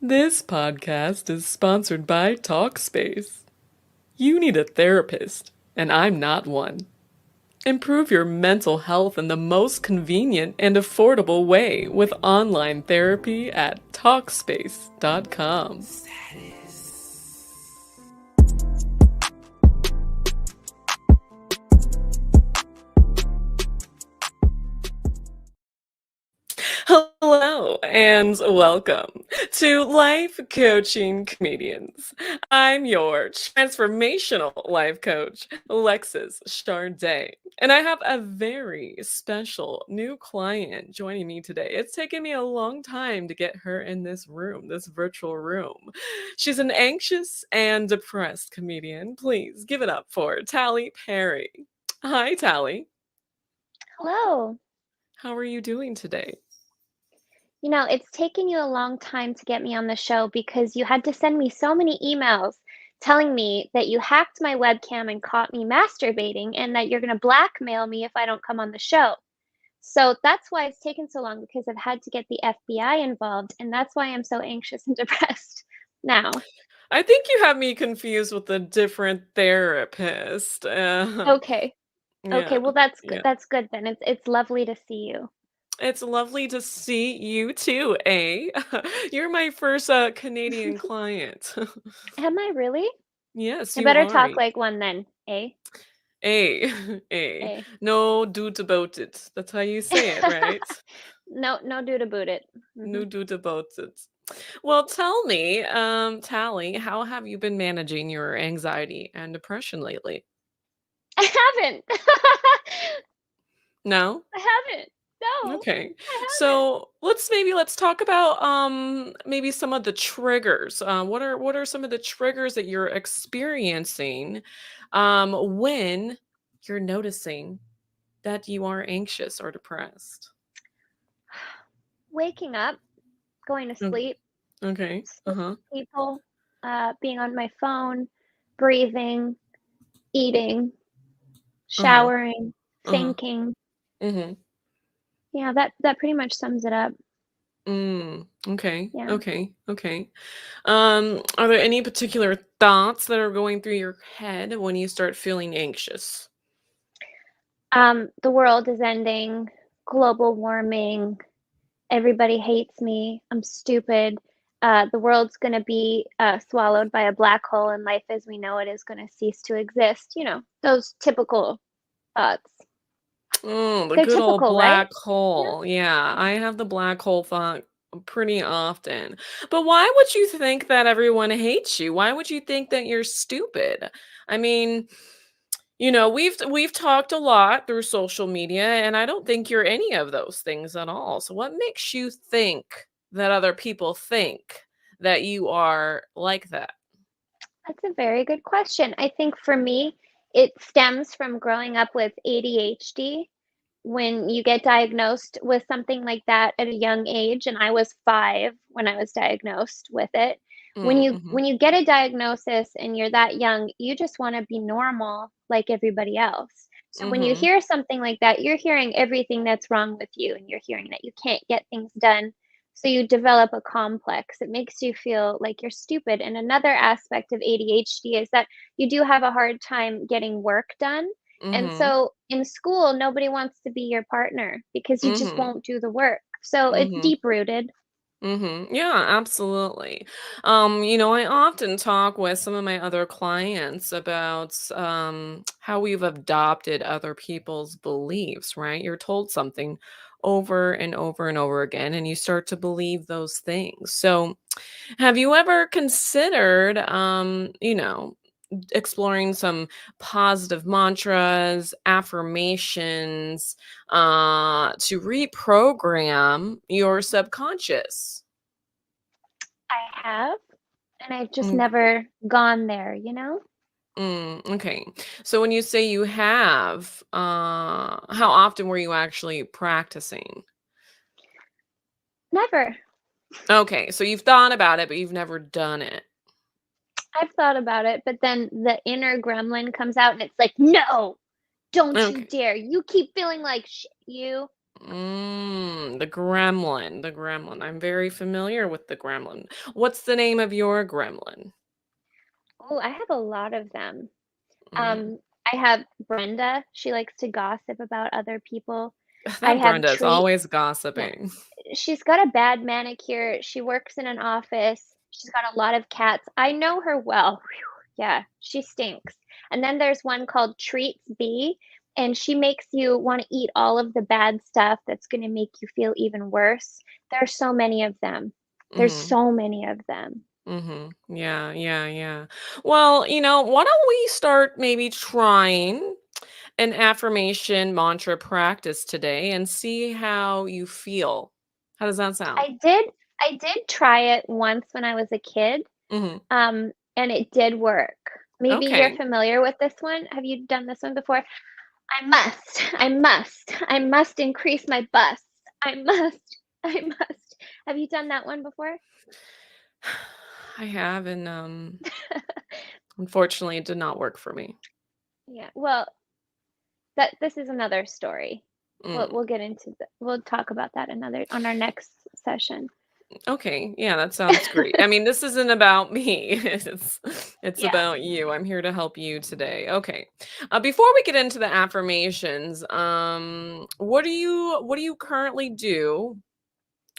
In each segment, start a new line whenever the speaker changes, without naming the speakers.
This podcast is sponsored by Talkspace. You need a therapist, and I'm not one. Improve your mental health in the most convenient and affordable way with online therapy at Talkspace.com. Hello and welcome to Life Coaching Comedians. I'm your transformational life coach, Alexis Charday, and I have a very special new client joining me today. It's taken me a long time to get her in this room, this virtual room. She's an anxious and depressed comedian. Please give it up for Talie Perry. Hi, Talie.
Hello.
How are you doing today?
It's taken you a long time to get me on the show because you had to send me so many emails telling me that you hacked my webcam and caught me masturbating and that you're going to blackmail me if I don't come on the show. So that's why it's taken so long because I've had to get the FBI involved, and that's why I'm so anxious and depressed now.
I think you have me confused with a different therapist.
Okay.
Yeah,
Okay, well that's good.
yeah.
That's good then. It's lovely to see you.
It's lovely to see you too, eh? You're my first Canadian client.
Am I really?
Yes,
I
you
better
are.
talk like one then, eh?
A, A.
Eh.
No doubt about it. That's how you say it, right?
No dude about it.
No
Mhm.
doubt about it. Well, tell me, Tally, how have you been managing your anxiety and depression lately?
I haven't.
No?
I haven't. No,
Okay.
I haven't.
So let's talk about maybe some of the triggers. What are some of the triggers that you're experiencing when you're noticing that you are anxious or depressed?
Waking up, going to
Mm,
sleep,
okay.
sleeping
Uh-huh.
with people, being on my phone, breathing, eating,
Uh-huh.
showering,
Uh-huh.
thinking.
Mhm.
Yeah, that pretty much sums it up.
Okay.
Yeah.
Okay. Okay. Are there any particular thoughts that are going through your head when you start feeling anxious?
The world is ending, global warming, everybody hates me, I'm stupid. The world's gonna be swallowed by a black hole and life as we know it is gonna cease to exist. Those typical thoughts.
Oh, the
They're
good old
typical, right?
black
Yeah.
hole. Yeah, I have the black hole thought pretty often. But why would you think that everyone hates you? Why would you think that you're stupid? I mean, we've talked a lot through social media, and I don't think you're any of those things at all. So what makes you think that other people think that you are like that?
That's a very good question. I think for me, it stems from growing up with ADHD. When you get diagnosed with something like that at a young age, and I was 5 when I was diagnosed with it. When you
Mm-hmm.
when you get a diagnosis and you're that young, you just wanna be normal like everybody else. So when you
Mm-hmm.
hear something like that, you're hearing everything that's wrong with you, and you're hearing that you can't get things done, so you develop a complex. It makes you feel like you're stupid, and another aspect of ADHD is that you do have a hard time getting work done, and
Mm-hmm.
so in school, nobody wants to be your partner because you just
Mm-hmm.
won't do the work. So it's
Mm-hmm.
deep rooted.
Yeah, absolutely. I often talk with some of my other clients about how we've adopted other people's beliefs, right? You're told something over and over and over again, and you start to believe those things. So, have you ever considered, exploring some positive mantras, affirmations, to reprogram your subconscious?
I have, and I've just
Mm,
never gone there?
okay. So when you say you have, how often were you actually practicing?
Never.
Okay, so you've thought about it, but you've never done it.
I've thought about it, but then the inner gremlin comes out and it's like, "No, don't you
Okay.
dare. You keep feeling like you."
The gremlin, the gremlin. I'm very familiar with the gremlin. What's the name of your gremlin?
Oh, I have a lot of them.
Mm.
I have Brenda. She likes to gossip about other people. I
That
have
Brenda is
Treat.
always
Yeah.
gossiping.
She's got a bad manicure. She works in an office. She's got a lot of cats. I know her well. Whew, yeah, she stinks. And then there's one called Treats B, and she makes you want to eat all of the bad stuff that's going to make you feel even worse. There's so many of them. There's
Mhm.
so many of them.
Mhm. Yeah, yeah, yeah. Well, why don't we start maybe trying an affirmation mantra practice today and see how you feel? How does that sound?
I did try it once when I was a kid,
Mhm.
and it did work. Maybe you're
Okay.
familiar with this one. Have you done this one before? I must increase my bust. I must, I must. Have you done that one before?
I have, and unfortunately it did not work for me.
Yeah. Well, that this is another story. We'll
Mm.
we'll get into we'll talk about that another on our next session.
Okay, yeah, that sounds great. I mean, this isn't about me. It's
Yeah.
about you. I'm here to help you today. Okay. Before we get into the affirmations, what do you currently do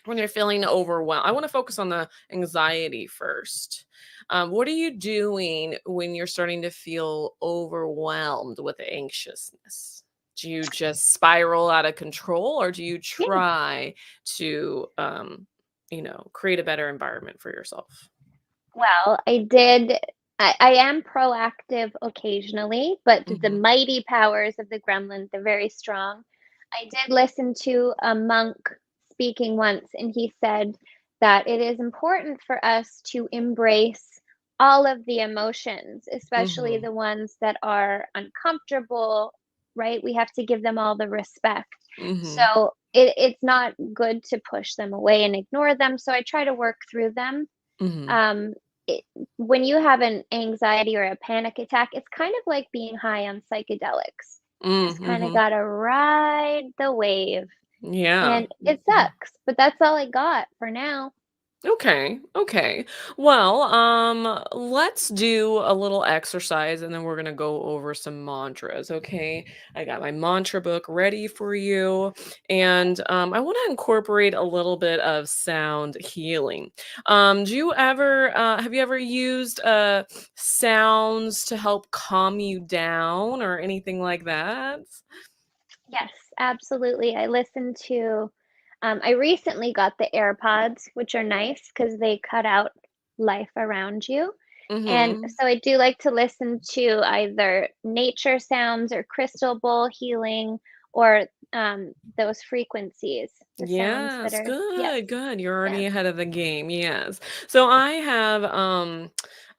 when you're feeling overwhelmed? I want to focus on the anxiety first. What are you doing when you're starting to feel overwhelmed with anxiousness? Do you just spiral out of control, or do you
Yeah.
try to, create a better environment for yourself?
Well, I am proactive occasionally, but the
Hmm.
mighty powers of the gremlin, they're very strong. I did listen to a monk speaking once, and he said that it is important for us to embrace all of the emotions, especially
Hmm.
the ones that are uncomfortable, right? We have to give them all the respect.
Hmm.
So it's not good to push them away and ignore them. So I try to work through them.
Hmm.
um, it, when you have an anxiety or a panic attack, it's kind of like being high on psychedelics. You just kind of
Mm-hmm.
gotta ride the wave,
Yeah.
and it sucks, but that's all I got for now.
Okay. Okay. Well, let's do a little exercise and then we're going to go over some mantras, okay? I got my mantra book ready for you,
Okay.
and I want to incorporate a little bit of sound healing. Do you ever have you ever used sounds to help calm you down or anything like that?
Yes, absolutely. I recently got the AirPods, which are nice because they cut out life around you. And
Mhm.
so I do like to listen to either nature sounds or crystal bowl healing or those frequencies, the sounds that
Yes,
are, yes,
good, good. You're
yeah.
already ahead of the game. Yes. So I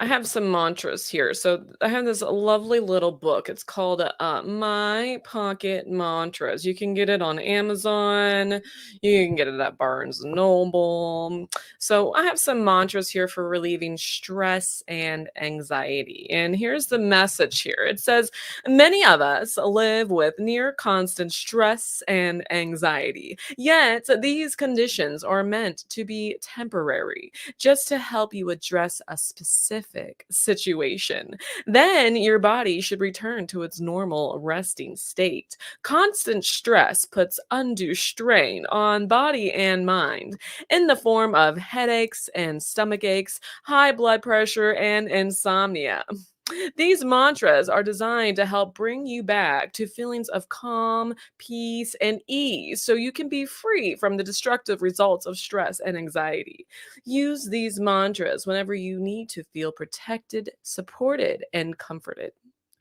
have some mantras here. So I have this lovely little book. It's called My Pocket Mantras. You can get it on Amazon. You can get it at Barnes and Noble. So I have some mantras here for relieving stress and anxiety. And here's the message here. It says, many of us live with near constant stress and anxiety. Yet, these conditions are meant to be temporary, just to help you address a specific situation. Then your body should return to its normal resting state. Constant stress puts undue strain on body and mind in the form of headaches and stomach aches, high blood pressure, and insomnia. These mantras are designed to help bring you back to feelings of calm, peace, and ease so you can be free from the destructive results of stress and anxiety. Use these mantras whenever you need to feel protected, supported, and comforted.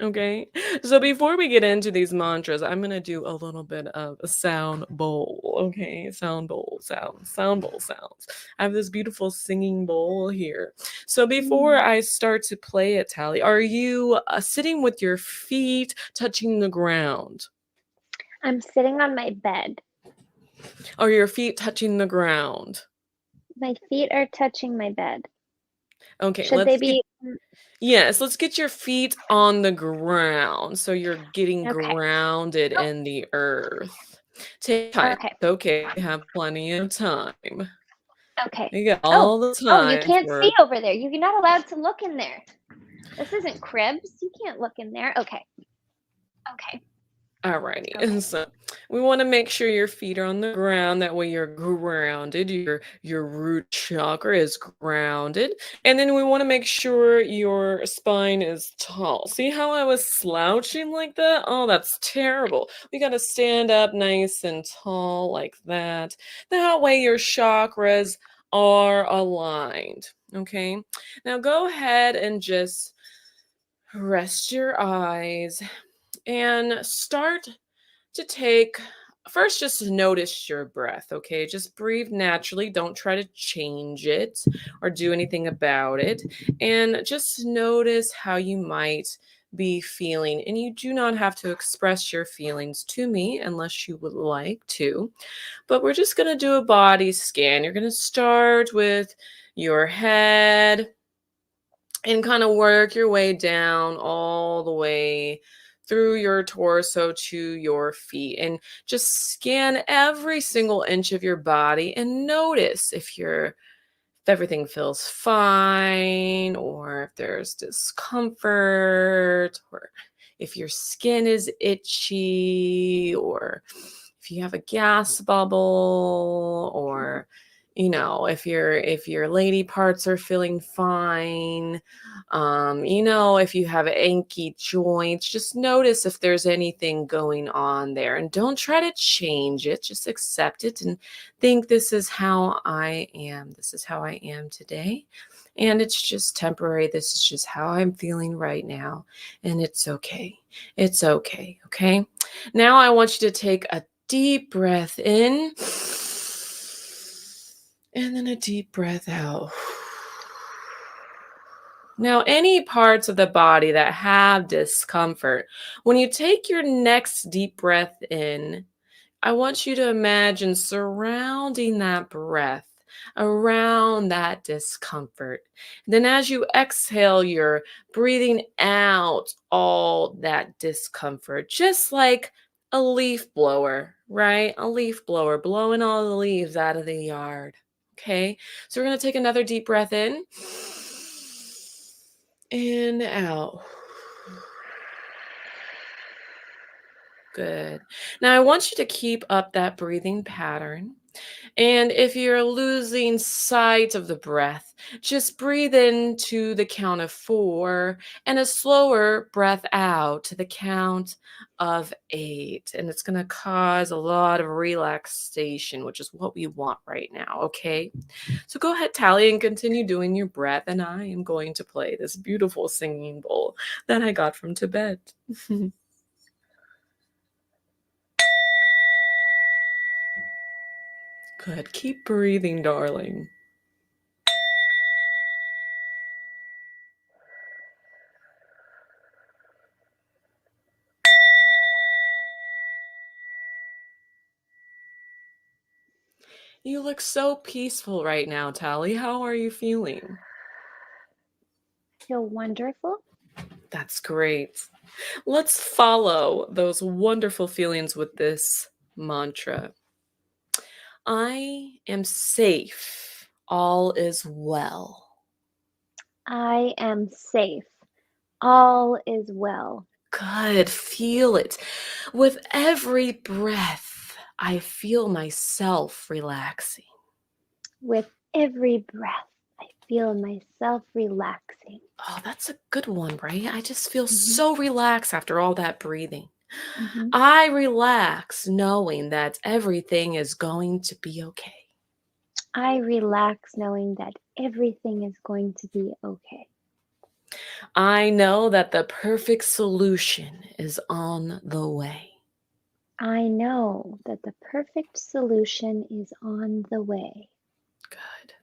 Okay, so before we get into these mantras, I'm gonna do a little bit of a sound bowl. Okay, sound bowl sound bowl sounds. I have this beautiful singing bowl here. So before
Mm.
I start to play it, Tally, are you sitting with your feet touching the ground?
I'm sitting on my bed.
Are your feet touching the ground?
My feet are touching my bed.
Okay,
Should they
let's get
be?
yes, let's get your feet on the ground so you're getting
Okay.
grounded
Oh,
in the earth. Take time.
Okay.
It's okay. Have plenty of time.
Okay.
You got
Oh.
all the
Oh, you
time
can't see
for
over there. You're not allowed to look in there. This isn't cribs. You can't look in there. Okay. Okay.
Alrighty.
Okay.
And so we want to make sure your feet are on the ground. That way you're grounded. Your root chakra is grounded. And then we want to make sure your spine is tall. See how I was slouching like that? Oh, that's terrible. We got to stand up nice and tall like that. That way your chakras are aligned. Okay. Now go ahead and just rest your eyes and start to take first just notice your breath. Okay, just breathe naturally, don't try to change it or do anything about it, and just notice how you might be feeling. And you do not have to express your feelings to me unless you would like to, but we're just going to do a body scan. You're going to start with your head and kind of work your way down all the way through your torso to your feet, and just scan every single inch of your body and notice if everything feels fine, or if there's discomfort, or if your skin is itchy, or if you have a gas bubble, or if your lady parts are feeling fine, if you have achy joints, just notice if there's anything going on there, and don't try to change it, just accept it and think, this is how I am. This is how I am today. And it's just temporary. This is just how I'm feeling right now. And it's okay. It's okay. Okay. Now I want you to take a deep breath in and then a deep breath out. Now, any parts of the body that have discomfort, when you take your next deep breath in, I want you to imagine surrounding that breath around that discomfort. Then, as you exhale, you're breathing out all that discomfort, just like a leaf blower, right? A leaf blower blowing all the leaves out of the yard. Okay, so we're going to take another deep breath in, out. Good. Now, I want you to keep up that breathing pattern. And if you're losing sight of the breath, just breathe in to the count of 4 and a slower breath out to the count of 8. And it's going to cause a lot of relaxation, which is what we want right now. Okay. So go ahead, Talie, and continue doing your breath. And I am going to play this beautiful singing bowl that I got from Tibet. Good. Keep breathing, darling. You look so peaceful right now, Talie. How are you feeling?
Feel wonderful.
That's great. Let's follow those wonderful feelings with this mantra. I am safe. All is well.
I am safe. All is well.
Good. Feel it. With every breath, I feel myself relaxing.
With every breath, I feel myself relaxing.
Oh, that's a good one, right? I just feel
Mhm.
so relaxed after all that breathing.
Mhm.
I relax knowing that everything is going to be okay.
I relax knowing that everything is going to be okay.
I know that the perfect solution is on the way.
I know that the perfect solution is on the way.
Good.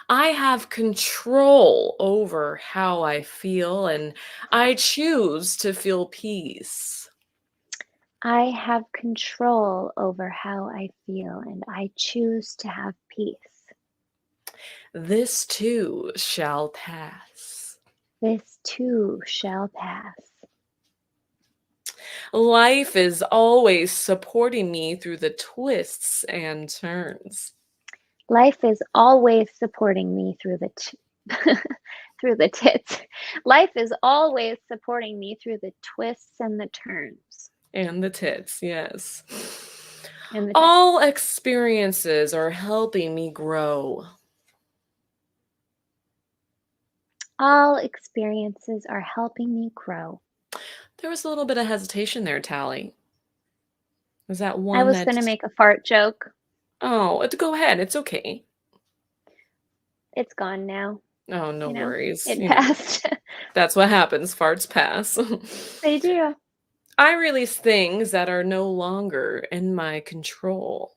I have control over how I feel, and I choose to feel peace.
I have control over how I feel and I choose to have peace.
This too shall pass.
This too shall pass.
Life is always supporting me through the twists and turns.
Life is always supporting me through the through the tits. Life is always supporting me through the twists and the turns
And the tits, yes.
and the tits.
All experiences are helping me grow.
All experiences are helping me grow.
There was a little bit of hesitation there, Talie. Was that
I
one
was
that
gonna make a fart joke.
Oh, go ahead, it's okay.
It's gone now,
Oh, no
you know?
worries,
It passed.
that's what happens, farts pass.
They do.
I release things that are no longer in my control.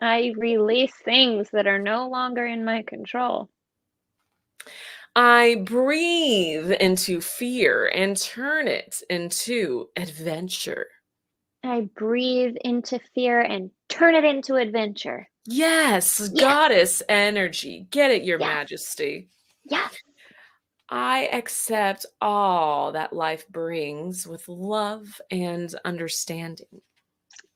I release things that are no longer in my control.
I breathe into fear and turn it into adventure.
I breathe into fear and turn it into adventure.
Yes,
Yes,
goddess energy. Get it, Your
yes,
Majesty.
yes.
I accept all that life brings with love and understanding.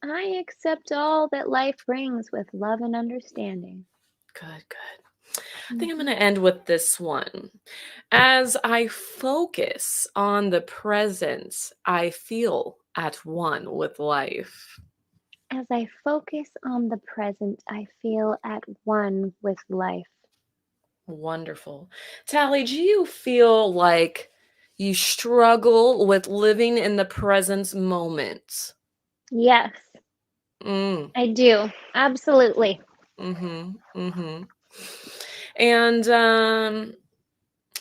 I accept all that life brings with love and understanding.
Good, good. I think I'm going
Mhm.
to end with this one. As I focus on the present, I feel at one with life.
As I focus on the present, I feel at one with life.
Wonderful. Tally, do you feel like you struggle with living in the present moment?
Yes,
Mm,
I do. Absolutely.
mm-hmm, mm-hmm. And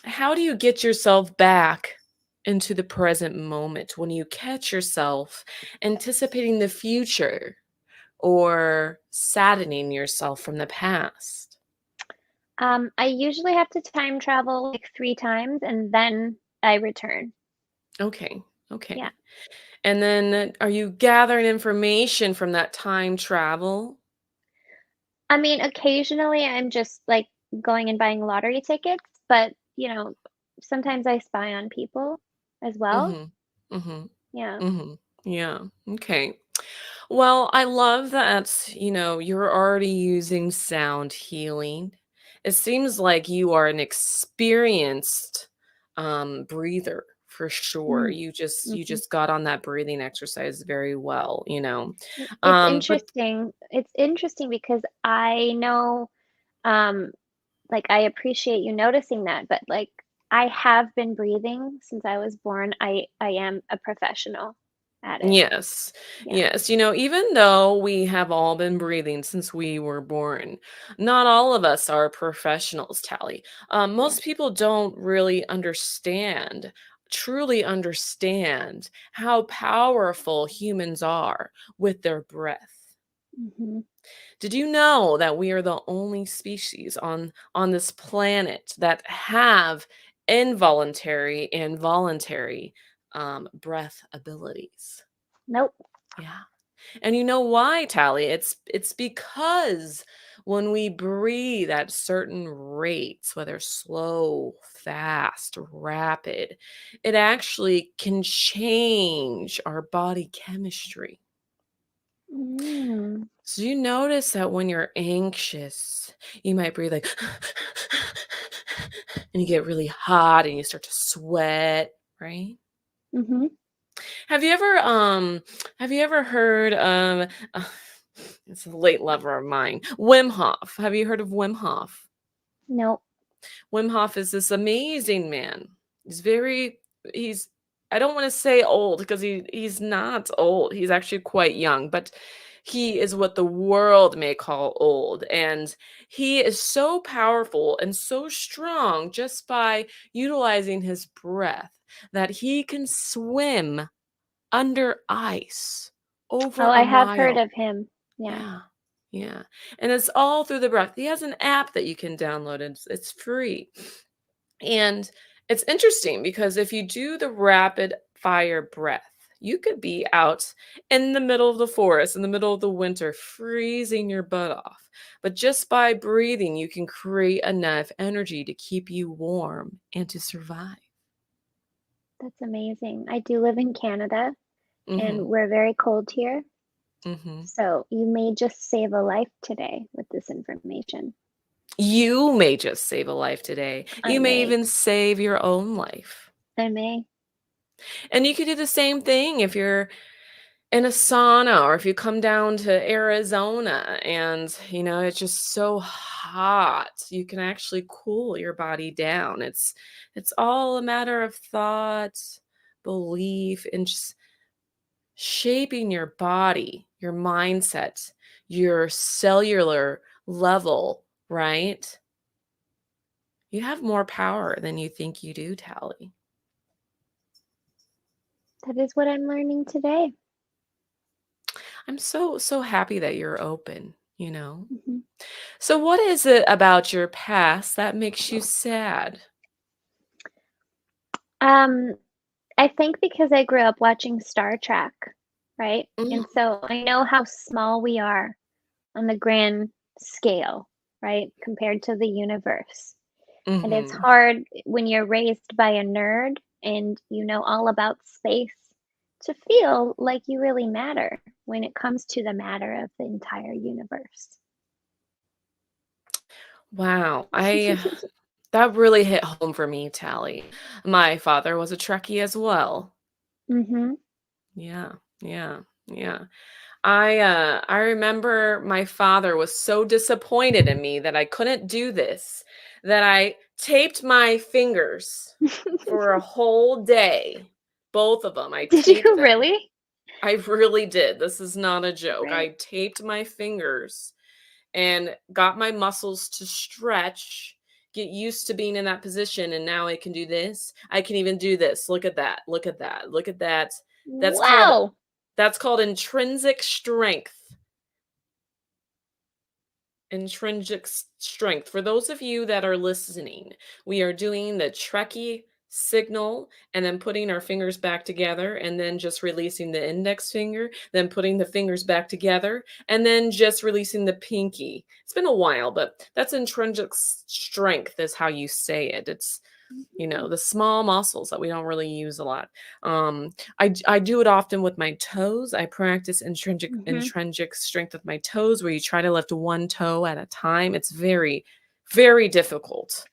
how do you get yourself back into the present moment when you catch yourself anticipating the future or saddening yourself from the past?
I usually have to time travel like 3 times and then I return.
Okay,
Yeah.
okay. And then are you gathering information from that time travel?
I mean, occasionally I'm just like going and buying lottery tickets, but sometimes I spy on people as well.
Mhm. Mhm.
Yeah.
Mhm. Yeah. Okay. Well, I love that, you're already using sound healing. It seems like you are an experienced breather for sure.
Mm,
You
mhm.
just got on that breathing exercise very well.
It's
But
interesting. It's interesting because I know, um, like, I appreciate you noticing that, but, like, I have been breathing since I was born. I am a professional at it.
yes,
Yeah,
yes. Even though we have all been breathing since we were born, not all of us are professionals, Tally.
yeah.
Most people don't really truly understand how powerful humans are with their breath.
Mhm.
Did you know that we are the only species on this planet that have involuntary and voluntary breath abilities?
Nope.
Yeah. And you know why, Tally? It's because when we breathe at certain rates, whether slow, fast, rapid, it actually can change our body chemistry.
Mm.
So you notice that when you're anxious, you might breathe like and you get really hot and you start to sweat, right?
Mhm.
Have you ever heard of it's a late lover of mine, Wim Hof. Have you heard of Wim Hof?
Nope.
Wim Hof is this amazing man. He's very he's I don't want to say old because he's not old. He's actually quite young, but he is what the world may call old. And he is so powerful and so strong just by utilizing his breath that he can swim under ice over
Oh,
a
I have heard
mile.
of him. Yeah.
Yeah. Yeah. And it's all through the breath. He has an app that you can download. It's free. And it's interesting because if you do the rapid fire breath, you could be out in the middle of the forest, in the middle of the winter, freezing your butt off. But just by breathing, you can create enough energy to keep you warm and to survive.
That's amazing. I do live in Canada, and
Mhm.
we're very cold here.
Mhm.
So you may just save a life today with this information.
You may just save a life today.
I
You may
may.
even save your own life.
I may.
And you could do the same thing if you're in a sauna or if you come down to Arizona and, it's just so hot. You can actually cool your body down. It's all a matter of thought, belief, and just shaping your body, your mindset, your cellular level, right? You have more power than you think you do, Tally.
That is what I'm learning today.
I'm so happy that you're open.
Mhm.
So what is it about your past that makes you sad?
Um, I think because I grew up watching Star Trek, right?
Mm,
And so I know how small we are on the grand scale, right? Compared to the universe. And it's
mhm.
hard when you're raised by a nerd and you know all about space to feel like you really matter when it comes to the matter of the entire universe.
Wow, I that really hit home for me, Tally. My father was a Trekkie as well.
Mhm.
Yeah, yeah, yeah. I remember my father was so disappointed in me that I couldn't do this, that I taped my fingers for a whole day. Both of them, I
Did
taped
you
them.
really?
I really did. This is not a joke.
Right.
I taped my fingers and got my muscles to stretch, get used to being in that position, and now I can do this. I can even do this. Look at that. Look at that. Look at that. That's called
Wow!
that's called intrinsic strength. Intrinsic strength. For those of you that are listening, we are doing the Trekkie signal and then putting our fingers back together and then just releasing the index finger, then putting the fingers back together and then just releasing the pinky. It's been a while, but that's intrinsic strength is how you say it. It's the small muscles that we don't really use a lot. Um, I do it often with my toes. I practice intrinsic
Mhm.
intrinsic strength with my toes, where you try to lift one toe at a time. It's very, very difficult.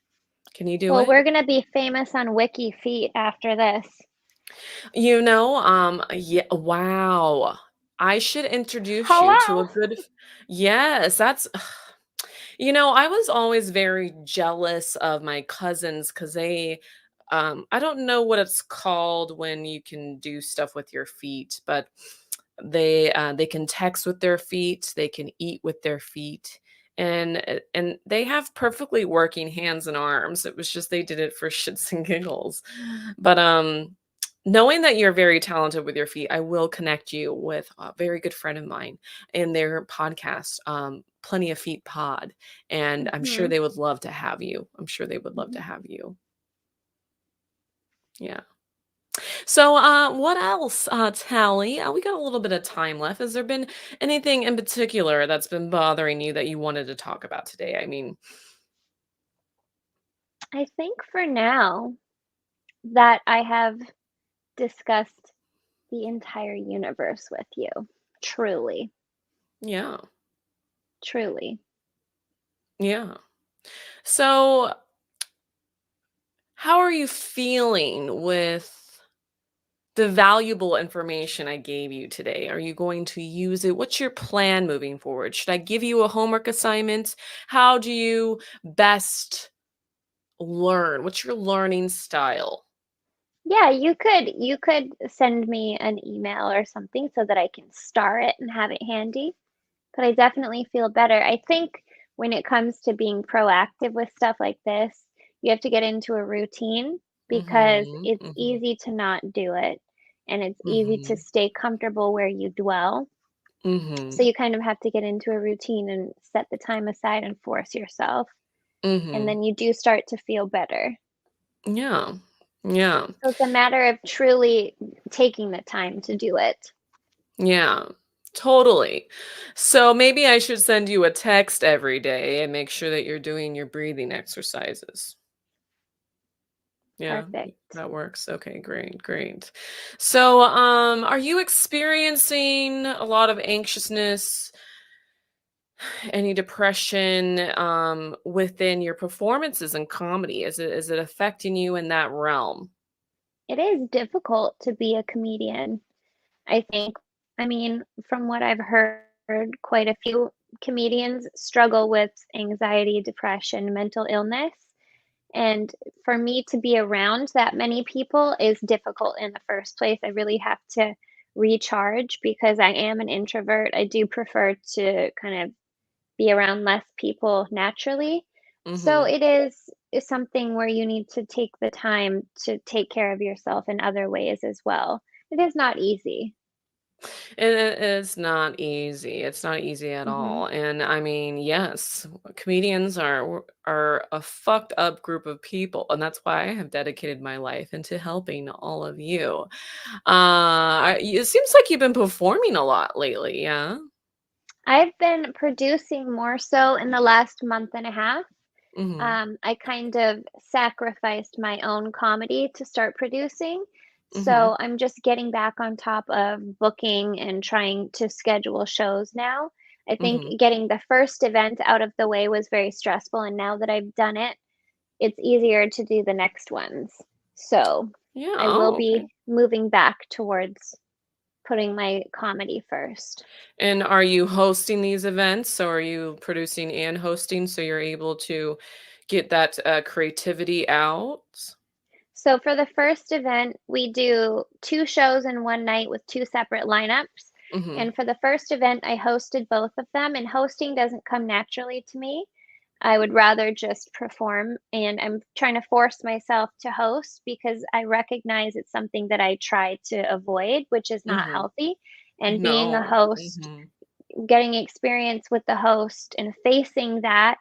Can you do
Well,
it?
we're gonna be famous on WikiFeet after this.
Yeah, wow. I should introduce you to
Hello!
a yes, that's I was always very jealous of my cousins because I don't know what it's called when you can do stuff with your feet, but they can text with their feet, they can eat with their feet, and they have perfectly working hands and arms. It was just they did it for shits and giggles. But knowing that you're very talented with your feet, I will connect you with a very good friend of mine in their podcast, Plenty of Feet Pod, and I'm sure
Mhm.
they would love to have you. I'm sure they would love to
Mhm.
have you. Yeah. So, what else, Tally? We got a little bit of time left. Has there been anything in particular that's been bothering you that you wanted to talk about today? I mean,
I think for now that I have discussed the entire universe with you. Truly,
yeah,
truly.
yeah. So, how are you feeling with the valuable information I gave you today? Are you going to use it? What's your plan moving forward? Should I give you a homework assignment? How do you best learn? What's your learning style?
Yeah, you could send me an email or something so that I can star it and have it handy. But I definitely feel better. I think when it comes to being proactive with stuff like this, you have to get into a routine because
Mhm,
it's
mhm,
easy to not do it and it's easy to
mhm,
stay comfortable where you dwell. So
mhm,
you kind of have to get into a routine and set the time aside and force yourself. And
mhm.
then you do start to feel better.
Yeah, yeah,
So it's a matter of truly taking the time to do it.
yeah, totally. So maybe I should send you a text every day and make sure that you're doing your breathing exercises. Yeah,
Perfect.
that works. Okay, great, great. So, are you experiencing a lot of anxiousness, any depression, within your performances in comedy? Is it affecting you in that realm?
It is difficult to be a comedian, I think. I mean, from what I've heard, quite a few comedians struggle with anxiety, depression, mental illness. And for me to be around that many people is difficult in the first place. I really have to recharge because I am an introvert. I do prefer to kind of be around less people naturally. So
Mhm.
it is something where you need to take the time to take care of yourself in other ways as well. It is not easy.
It is not easy. It's not easy at
Mhm.
all. And I mean, yes, comedians are a fucked up group of people, and that's why I have dedicated my life into helping all of you. It seems like you've been performing a lot lately, yeah?
I've been producing more so in the last month and a half.
Mhm.
I kind of sacrificed my own comedy to start producing.
Mhm.
So I'm just getting back on top of booking and trying to schedule shows now. I think
Mhm.
getting the first event out of the way was very stressful. And now that I've done it, it's easier to do the next ones. So
Yeah.
I will
Oh,
be
okay.
moving back towards putting my comedy first.
And are you hosting these events, or are you producing and hosting so you're able to get that creativity out?
So for the first event, we do 2 shows in one night with 2 separate lineups,
Mhm.
and for the first event, I hosted both of them, and hosting doesn't come naturally to me. I would rather just perform, and I'm trying to force myself to host because I recognize it's something that I try to avoid, which is not
Mhm.
healthy, and being a
No.
host
Mhm.
getting experience with the host and facing that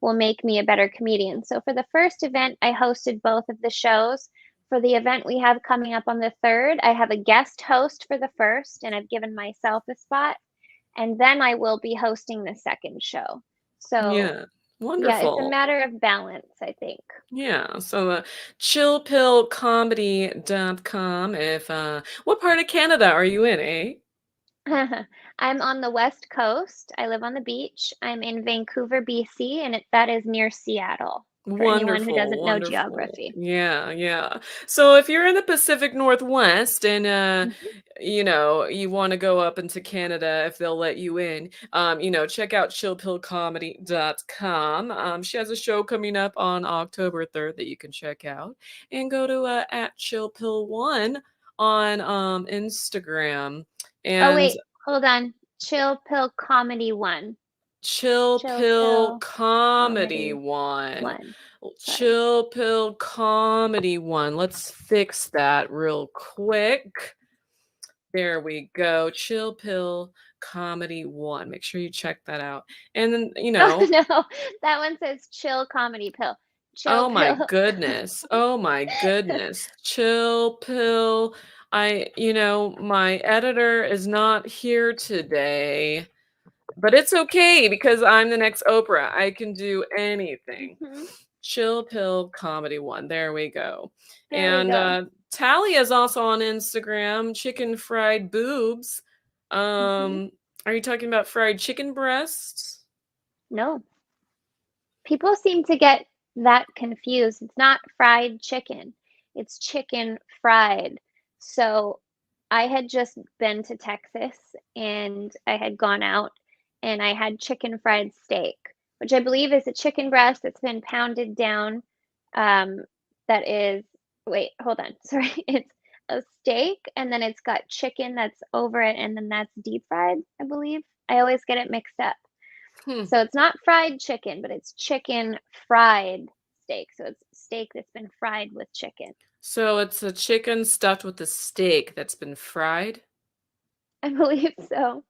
will make me a better comedian. So for the first event, I hosted both of the shows. For the event we have coming up on the 3rd, I have a guest host for the first, and I've given myself a spot. And then I will be hosting the second show. So,
Yeah.
yeah, it's a
Wonderful.
matter of balance, I think.
Yeah. So chillpillcomedy.com. If what part of Canada are you in, eh?
I'm on the West Coast. I live on the beach. I'm in Vancouver, BC, and that is near Seattle for anyone who
Wonderful,
doesn't know
wonderful.
geography.
Yeah, yeah. So if you're in the Pacific Northwest and
Mhm.
you want to go up into Canada if they'll let you in, check out chillpillcomedy.com. She has a show coming up on October 3rd that you can check out. And go to at chillpill1 on Instagram.
Oh,
And
wait, hold on. Chill Pill Comedy 1.
Chill
Chill
Pill
Pill
Comedy
Comedy
one.
1. Sorry.
Chill Pill Comedy one. Let's fix that real quick. There we go. Chill Pill Comedy one. Make sure you check that out. And then,
Oh, no, that one says Chill Comedy Pill. Chill
oh my
Pill.
goodness. Oh my goodness. Chill Pill. My editor is not here today. But it's okay because I'm the next Oprah. I can do anything.
Mhm.
Chill Pill Comedy One. There we go.
There we
And
go.
Talie is also on Instagram. Chicken fried boobs.
Mhm.
Are you talking about fried chicken breasts?
No. People seem to get that confused. It's not fried chicken. It's chicken fried. So, I had just been to Texas, and I had gone out, and I had chicken fried steak, which I believe is a chicken breast that's been pounded down, um, that is wait, hold on, sorry, it's a steak, and then it's got chicken that's over it, and then that's deep fried, I believe. I always get it mixed up.
Hmm.
So it's not fried chicken, but it's chicken fried steak. So it's steak that's been fried with chicken.
So it's a chicken stuffed with a steak that's been fried.
I believe so.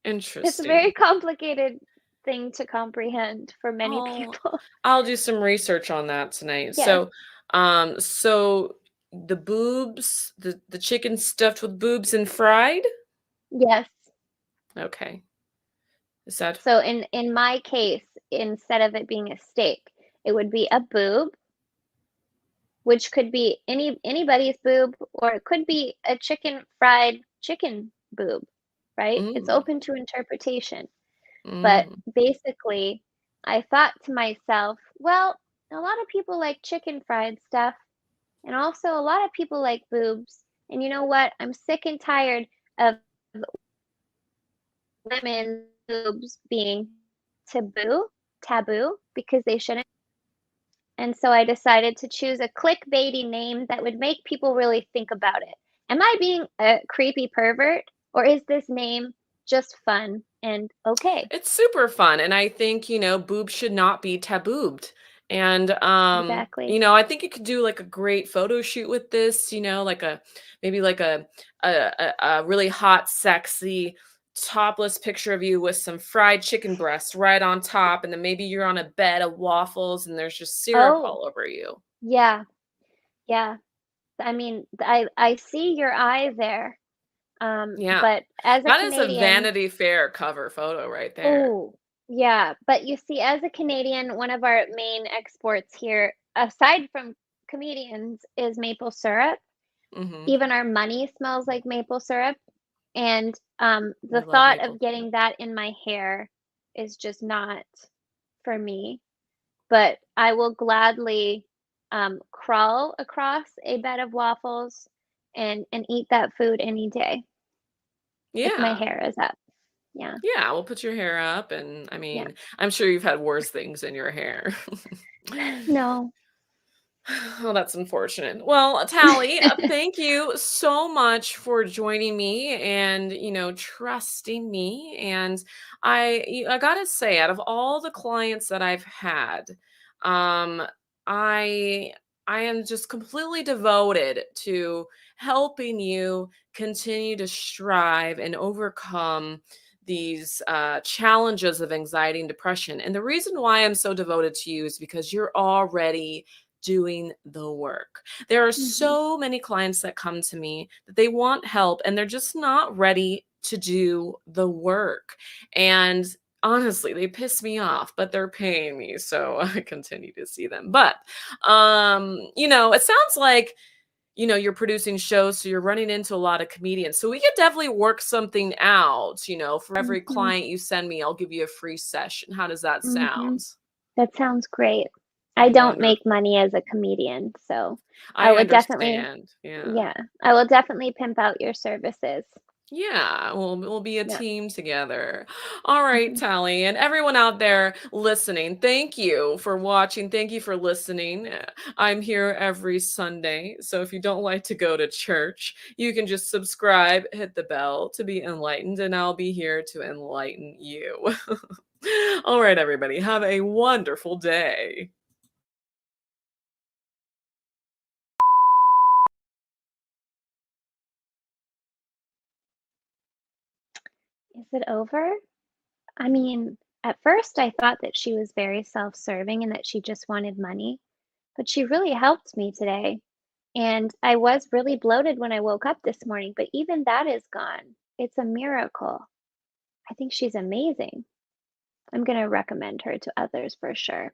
It's a very
Interesting.
complicated thing to comprehend for many
Oh,
people.
I'll do some research on that tonight.
Yes,
So the boobs, the chicken stuffed with boobs and fried?
yes.
Okay. Is that
So in my case, instead of it being a steak, it would be a boob, which could be anybody's boob, or it could be a chicken fried chicken boob, right? It's
Mm,
open to interpretation. But
mm.
basically, I thought to myself, well, a lot of people like chicken fried stuff, and also a lot of people like boobs. And you know what? I'm sick and tired of women's boobs being taboo, taboo, because they shouldn't. And so I decided to choose a clickbaity name that would make people really think about it. Am I being a creepy pervert, or is this name just fun and okay?
It's super fun, and I think, boobs should not be tabooed. And,
Exactly.
I think you could do, like, a great photo shoot with this, like a maybe like a really hot, sexy, topless picture of you with some fried chicken breasts right on top, and then maybe you're on a bed of waffles and there's just syrup
Oh,
all over you.
yeah, yeah. I mean, I see your eye there.
Yeah.
But as a
That is a
Canadian,
Vanity Fair cover photo right there.
oh, yeah. But you see, as a Canadian, one of our main exports here, aside from comedians, is maple syrup.
Mhm.
Even our money smells like maple syrup. And
I
the
love
thought
maple
of
syrup.
getting that in my hair is just not for me. But I will gladly crawl across a bed of waffles and eat that food any day if my
Yeah.
hair is up. Yeah,
Yeah, we'll put your hair up, and, I
yeah.
mean, I'm sure you've had worse things in your hair.
No.
Oh, that's unfortunate. Well, Tally, thank you so much for joining me and, trusting me. And I gotta say, out of all the clients that I've had, um, I I am just completely devoted to helping you continue to strive and overcome these challenges of anxiety and depression. And the reason why I'm so devoted to you is because you're already doing the work. There are
Mhm.
so many clients that come to me that they want help and they're just not ready to do the work. And honestly, they piss me off, but they're paying me, so I continue to see them. But it sounds like you're producing shows, so you're running into a lot of comedians. So we could definitely work something out. For every
Mhm.
client you send me, I'll give you a free session. How does that
Mhm.
sound?
That sounds great. I don't make
Wonderful.
money as a comedian, so I
I
would definitely,
understand. Yeah.
yeah, I will definitely pimp out your services.
Yeah, we'll be a
Yeah.
team together. All right,
Mhm.
Tally, and everyone out there listening, thank you for watching. Thank you for listening. I'm here every Sunday, so if you don't like to go to church, you can just subscribe, hit the bell to be enlightened, and I'll be here to enlighten you. All right, everybody, have a wonderful day.
Is it over? I mean, at first I thought that she was very self-serving and that she just wanted money, but she really helped me today. And I was really bloated when I woke up this morning, but even that is gone. It's a miracle. I think she's amazing. I'm gonna recommend her to others for sure.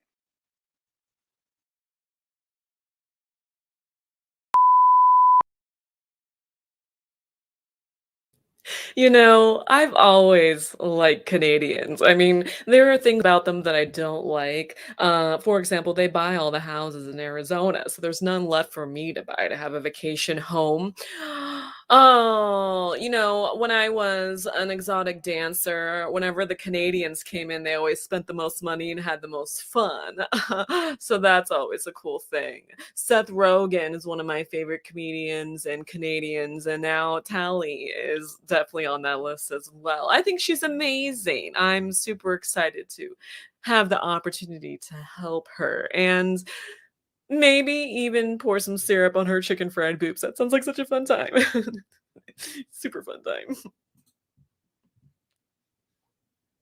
I've always liked Canadians. I mean, there are things about them that I don't like. For example, they buy all the houses in Arizona, so there's none left for me to buy to have a vacation home. Oh, when I was an exotic dancer, whenever the Canadians came in, they always spent the most money and had the most fun. So that's always a cool thing. Seth Rogen is one of my favorite comedians and Canadians, and now Talie is definitely on that list as well. I think she's amazing. I'm super excited to have the opportunity to help her and maybe even pour some syrup on her chicken fried boobs. That sounds like such a fun time. Super fun time.